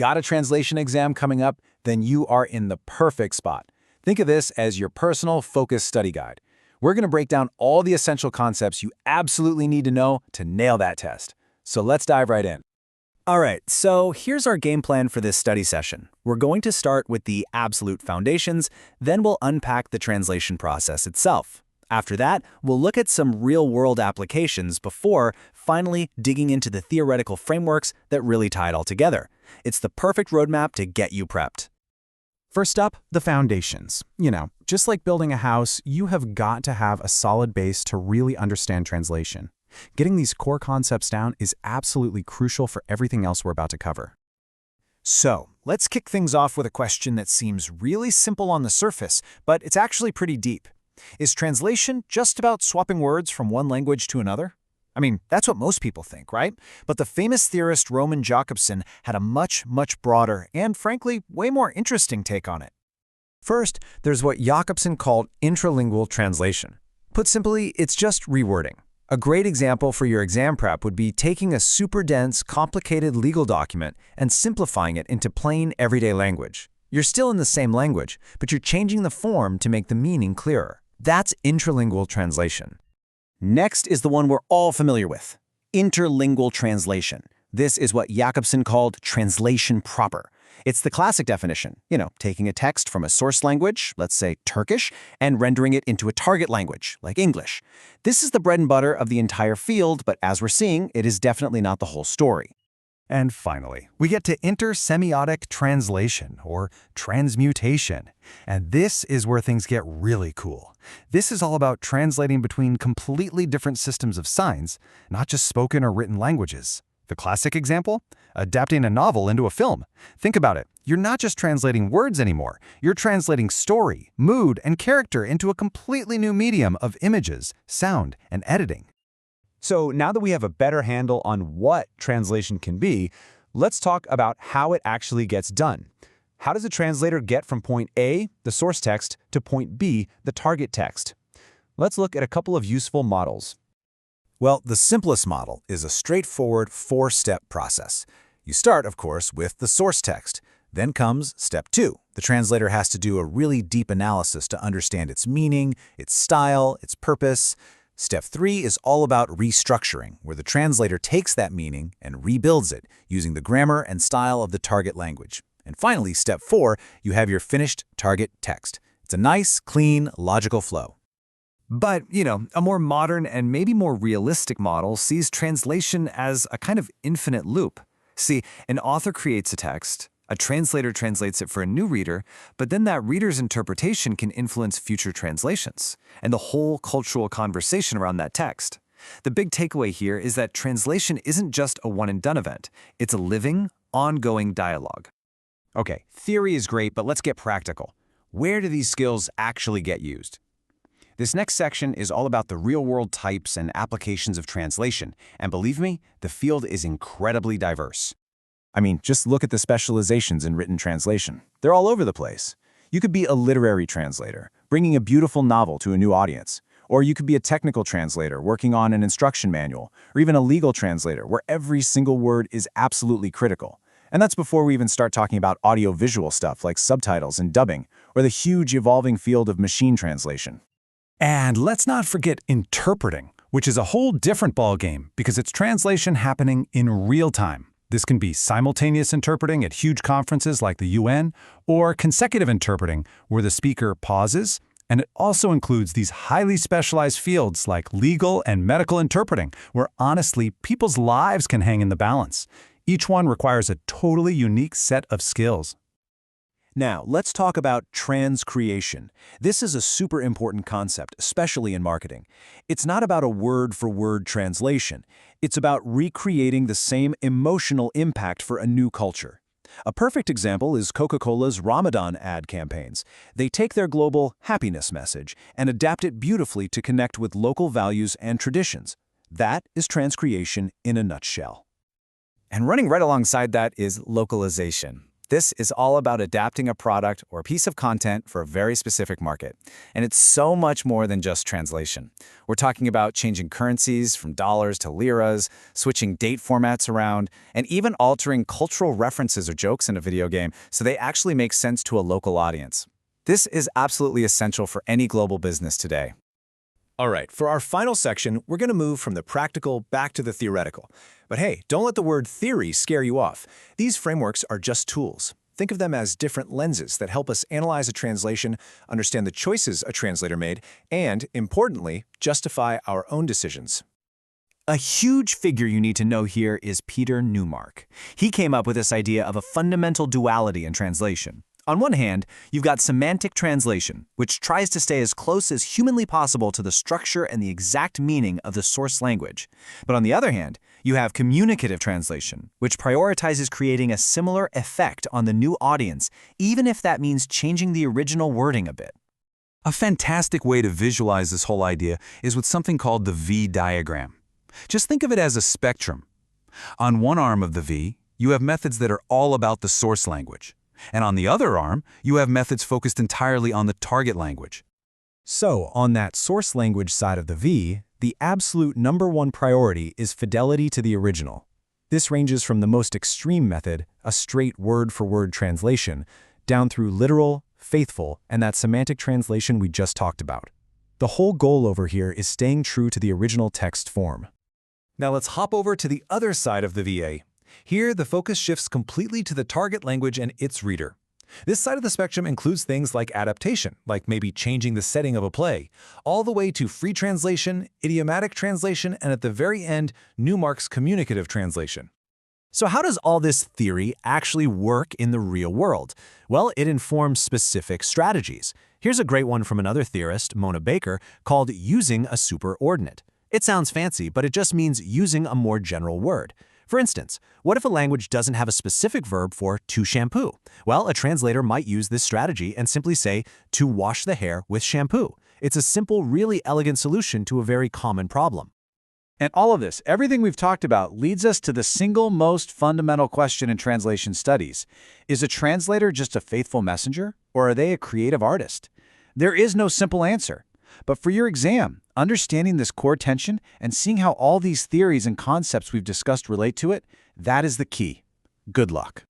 got a translation exam coming up, then you are in the perfect spot. Think of this as your personal focus study guide. We're going to break down all the essential concepts you absolutely need to know to nail that test. So let's dive right in. All right, so here's our game plan for this study session. We're going to start with the absolute foundations, then we'll unpack the translation process itself. After that, we'll look at some real-world applications before finally digging into the theoretical frameworks that really tie it all together. It's the perfect roadmap to get you prepped. First up, the foundations. Just like building a house, you have got to have a solid base to really understand translation. Getting these core concepts down is absolutely crucial for everything else we're about to cover. So, let's kick things off with a question that seems really simple on the surface, but it's actually pretty deep. Is translation just about swapping words from one language to another? I mean, that's what most people think, right? But the famous theorist Roman Jakobson had a much broader and, frankly, way more interesting take on it. First, there's what Jakobson called intralingual translation. Put simply, it's just rewording. A great example for your exam prep would be taking a super dense, complicated legal document and simplifying it into plain, everyday language. You're still in the same language, but you're changing the form to make the meaning clearer. That's intralingual translation. Next is the one we're all familiar with, interlingual translation. This is what Jakobson called translation proper. It's the classic definition, taking a text from a source language, let's say Turkish, and rendering it into a target language, like English. This is the bread and butter of the entire field, but as we're seeing, it is definitely not the whole story. And finally, we get to intersemiotic translation, or transmutation. And this is where things get really cool. This is all about translating between completely different systems of signs, not just spoken or written languages. The classic example? Adapting a novel into a film. Think about it. You're not just translating words anymore. You're translating story, mood, and character into a completely new medium of images, sound, and editing. So now that we have a better handle on what translation can be, let's talk about how it actually gets done. How does a translator get from point A, the source text, to point B, the target text? Let's look at a couple of useful models. Well, the simplest model is a straightforward 4-step process. You start, of course, with the source text. Then comes step 2. The translator has to do a really deep analysis to understand its meaning, its style, its purpose. Step 3 is all about restructuring, where the translator takes that meaning and rebuilds it using the grammar and style of the target language. And finally, step 4, you have your finished target text. It's a nice, clean, logical flow. But, a more modern and maybe more realistic model sees translation as a kind of infinite loop. See, an author creates a text, a translator translates it for a new reader, but then that reader's interpretation can influence future translations and the whole cultural conversation around that text. The big takeaway here is that translation isn't just a one-and-done event. It's a living, ongoing dialogue. Okay, theory is great, but let's get practical. Where do these skills actually get used? This next section is all about the real-world types and applications of translation, and believe me, the field is incredibly diverse. I mean, just look at the specializations in written translation. They're all over the place. You could be a literary translator, bringing a beautiful novel to a new audience. Or you could be a technical translator, working on an instruction manual, or even a legal translator, where every single word is absolutely critical. And that's before we even start talking about audio-visual stuff like subtitles and dubbing, or the huge evolving field of machine translation. And let's not forget interpreting, which is a whole different ballgame because it's translation happening in real time. This can be simultaneous interpreting at huge conferences like the UN, or consecutive interpreting, where the speaker pauses, and it also includes these highly specialized fields like legal and medical interpreting, where honestly, people's lives can hang in the balance. Each one requires a totally unique set of skills. Now, let's talk about transcreation. This is a super important concept, especially in marketing. It's not about a word-for-word translation. It's about recreating the same emotional impact for a new culture. A perfect example is Coca-Cola's Ramadan ad campaigns. They take their global happiness message and adapt it beautifully to connect with local values and traditions. That is transcreation in a nutshell. And running right alongside that is localization. This is all about adapting a product or a piece of content for a very specific market. And it's so much more than just translation. We're talking about changing currencies from dollars to liras, switching date formats around, and even altering cultural references or jokes in a video game so they actually make sense to a local audience. This is absolutely essential for any global business today. All right, for our final section, we're going to move from the practical back to the theoretical. But hey, don't let the word theory scare you off. These frameworks are just tools. Think of them as different lenses that help us analyze a translation, understand the choices a translator made, and, importantly, justify our own decisions. A huge figure you need to know here is Peter Newmark. He came up with this idea of a fundamental duality in translation. On one hand, you've got semantic translation, which tries to stay as close as humanly possible to the structure and the exact meaning of the source language. But on the other hand, you have communicative translation, which prioritizes creating a similar effect on the new audience, even if that means changing the original wording a bit. A fantastic way to visualize this whole idea is with something called the V diagram. Just think of it as a spectrum. On one arm of the V, you have methods that are all about the source language. And on the other arm, you have methods focused entirely on the target language. So, on that source language side of the V, the absolute #1 priority is fidelity to the original. This ranges from the most extreme method, a straight word-for-word translation, down through literal, faithful, and that semantic translation we just talked about. The whole goal over here is staying true to the original text form. Now let's hop over to the other side of the VA. Here, the focus shifts completely to the target language and its reader. This side of the spectrum includes things like adaptation, like maybe changing the setting of a play, all the way to free translation, idiomatic translation, and at the very end, Newmark's communicative translation. So how does all this theory actually work in the real world? Well, it informs specific strategies. Here's a great one from another theorist, Mona Baker, called using a superordinate. It sounds fancy, but it just means using a more general word. For instance, what if a language doesn't have a specific verb for to shampoo? Well, a translator might use this strategy and simply say, to wash the hair with shampoo. It's a simple, really elegant solution to a very common problem. And all of this, everything we've talked about, leads us to the single most fundamental question in translation studies. Is a translator just a faithful messenger, or are they a creative artist? There is no simple answer. But for your exam, understanding this core tension and seeing how all these theories and concepts we've discussed relate to it, that is the key. Good luck.